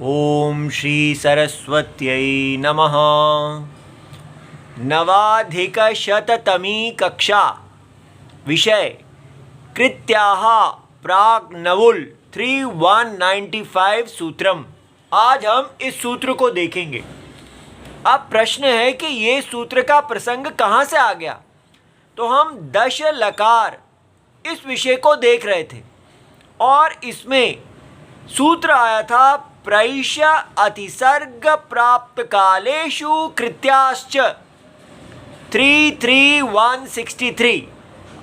ओम श्री सरस्वत्यै नमः। नवाधिकशततमी कक्षा। विषय कृत्याः प्राक् नवुल 3195 सूत्रम। आज हम इस सूत्र को देखेंगे। अब प्रश्न है कि ये सूत्र का प्रसंग कहाँ से आ गया। तो हम दश लकार इस विषय को देख रहे थे और इसमें सूत्र आया था प्रैष अतिसर्ग प्राप्त कालेषु कृत्याश्च 33163।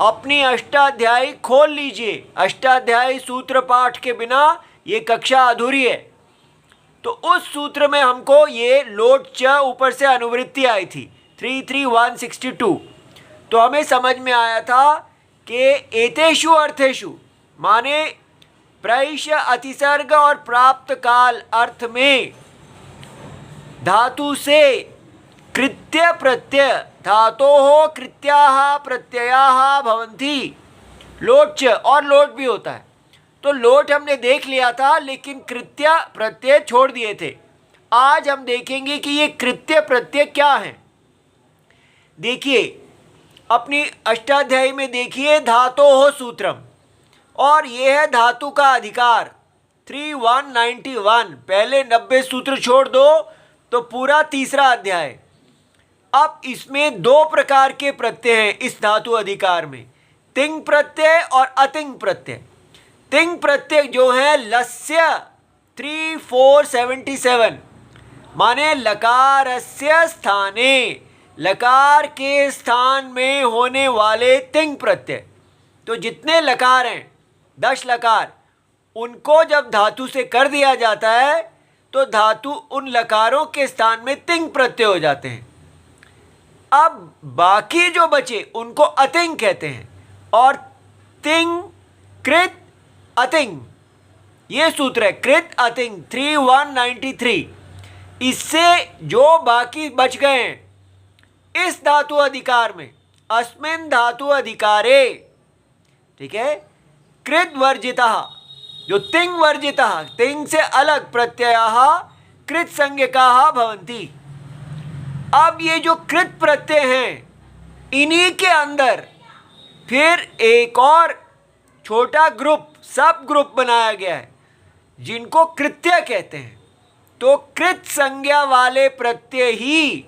अपनी अष्टाध्यायी खोल लीजिए। अष्टाध्यायी सूत्र पाठ के बिना ये कक्षा अधूरी है। तो उस सूत्र में हमको ये लोट च ऊपर से अनुवृत्ति आई थी 33162। तो हमें समझ में आया था कि एतेषु अर्थेषु माने प्रैष अतिसर्ग और प्राप्त काल अर्थ में धातु से कृत्य प्रत्यय धातोः कृत्याः प्रत्ययाः भवन्ति। लोट च और लोट भी होता है। तो लोट हमने देख लिया था लेकिन कृत्य प्रत्यय छोड़ दिए थे। आज हम देखेंगे कि ये कृत्य प्रत्यय क्या हैं। देखिए अपनी अष्टाध्यायी में देखिए धातोः सूत्रम और ये है धातु का अधिकार 3191। पहले 90 सूत्र छोड़ दो तो पूरा तीसरा अध्याय। अब इसमें दो प्रकार के प्रत्यय हैं इस धातु अधिकार में, तिंग प्रत्यय और अतिंग प्रत्यय। तिंग प्रत्यय जो है लस्य 3477 माने लकारस्य स्थाने, लकार के स्थान में होने वाले तिंग प्रत्यय। तो जितने लकार हैं 10 लकार, उनको जब धातु से कर दिया जाता है तो धातु उन लकारों के स्थान में तिंग प्रत्यय हो जाते हैं। अब बाकी जो बचे उनको अतिंग कहते हैं। और तिंग कृत अतिंग ये सूत्र है, कृत अतिंग 3193। इससे जो बाकी बच गए हैं इस धातु अधिकार में, अस्मिन् धातु अधिकारे, ठीक है, कृत वर्जितः जो तिंग वर्जितः, तिंग से अलग प्रत्ययाः कृत संज्ञकाः भवन्ति। अब ये जो कृत प्रत्यय हैं इन्हीं के अंदर फिर एक और छोटा ग्रुप, सब ग्रुप बनाया गया है जिनको कृत्य कहते हैं। तो कृत संज्ञा वाले प्रत्यय ही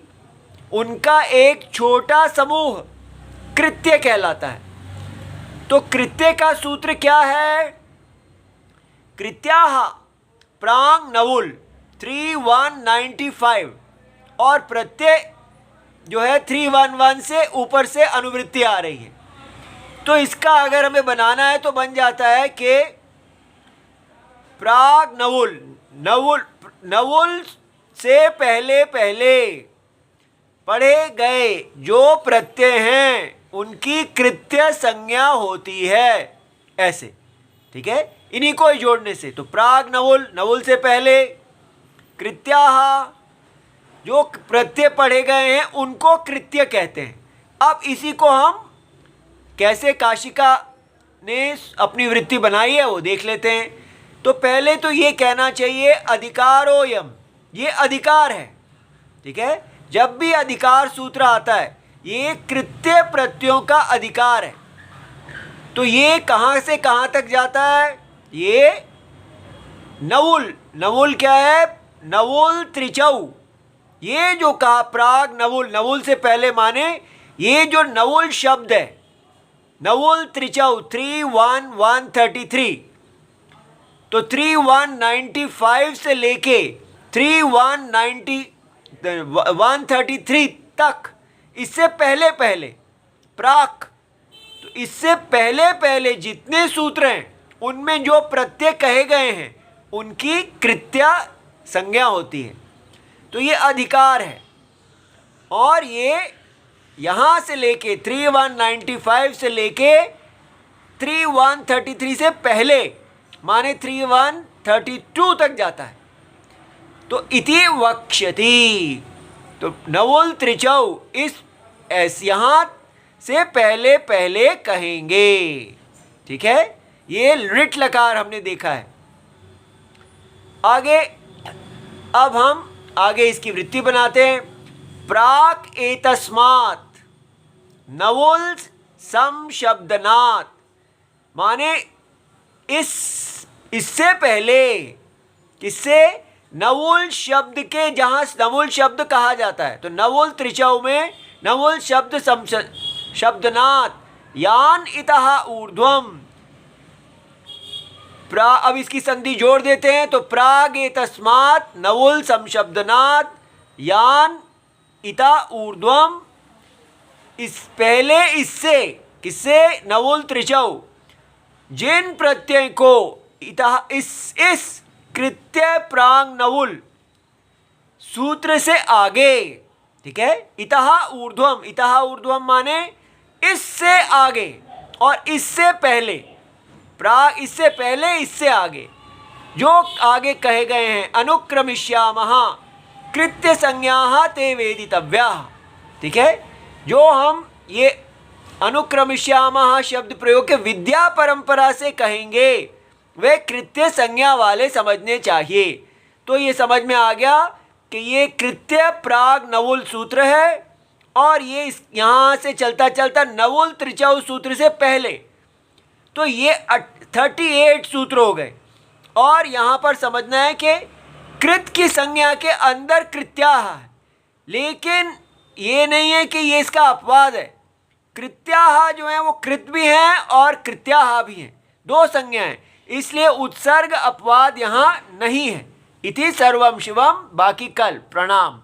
उनका एक छोटा समूह कृत्य कहलाता है। तो कृत्य का सूत्र क्या है? कृत्याः प्रांग नवुल 3195 और प्रत्यय जो है 311 से ऊपर से अनुवृत्ति आ रही है। तो इसका अगर हमें बनाना है तो बन जाता है कि प्राग नवुल, नवुल नवुल से पहले पहले पढ़े गए जो प्रत्यय हैं उनकी कृत्य संज्ञा होती है। ऐसे, ठीक है, इन्हीं को ही जोड़ने से। तो प्राग नवुल, नवुल से पहले, कृत्याः जो प्रत्यय पढ़े गए हैं उनको कृत्य कहते हैं। अब इसी को हम कैसे काशिका ने अपनी वृत्ति बनाई है वो देख लेते हैं। तो पहले तो ये कहना चाहिए अधिकारोयम, ये अधिकार है, ठीक है। जब भी अधिकार सूत्र आता है ये कृत्य प्रत्ययों का अधिकार है। तो ये कहाँ से कहाँ तक जाता है? ये नवुल, नवुल क्या है? नवुल त्रिचौ। ये जो कहा प्राग नवुल, नवुल से पहले माने ये जो नवुल शब्द है, नवुल त्रिचौ 31133। तो 3195 से लेके 133 तक, इससे पहले पहले प्राक। तो इससे पहले पहले जितने सूत्र हैं उनमें जो प्रत्यय कहे गए हैं उनकी कृत्या संज्ञा होती है। तो ये अधिकार है। और ये यहाँ से लेके 3195 से लेके 3133 से पहले माने 3132 तक जाता है। तो इति वक्ष्यति, तो नवुल त्रिचौ इस यहाँ से पहले पहले कहेंगे, ठीक है। ये ऋट लकार हमने देखा है। आगे अब हम आगे इसकी वृत्ति बनाते हैं। प्राक एतस्मात् नवुल संशब्दनात्, माने इससे पहले, किससे? नवुल शब्द के, जहां नवुल शब्द कहा जाता है, तो नवुल त्रिचौ में नवुल शब्द शब्दनात् यान इतः ऊर्ध्वम। अब इसकी संधि जोड़ देते हैं, तो प्राग एतस्मात् नवुल संशब्दनात् यान इता ऊर्ध्वम, इस पहले इससे, किससे? नवुल त्रिचौ, जिन प्रत्यय को इस कृत्य प्रांग नवुल सूत्र से आगे, ठीक है, इतः ऊर्ध्वम, इतः ऊर्ध्वम माने इससे आगे और इससे पहले, प्राग इससे पहले इससे आगे, जो आगे कहे गए हैं, अनुक्रमिष्यामः कृत्य संज्ञाः ते वेदितव्याः, ठीक है, जो हम ये अनुक्रमिष्यामः शब्द प्रयोग के विद्या परंपरा से कहेंगे, वे कृत्य संज्ञा वाले समझने चाहिए। तो ये समझ में आ गया कि ये कृत्य प्राग नवुल सूत्र है, और ये यहाँ से चलता चलता नवुल त्रिचौ सूत्र से पहले, तो ये 38 सूत्र हो गए। और यहाँ पर समझना है कि कृत की संज्ञा के अंदर कृत्याः है, लेकिन ये नहीं है कि ये इसका अपवाद है। कृत्याः जो है वो कृत भी हैं और कृत्याः भी हैं, दो संज्ञाएं, इसलिए उत्सर्ग अपवाद यहाँ नहीं है। इति सर्वम शिवम, बाकी कल। प्रणाम।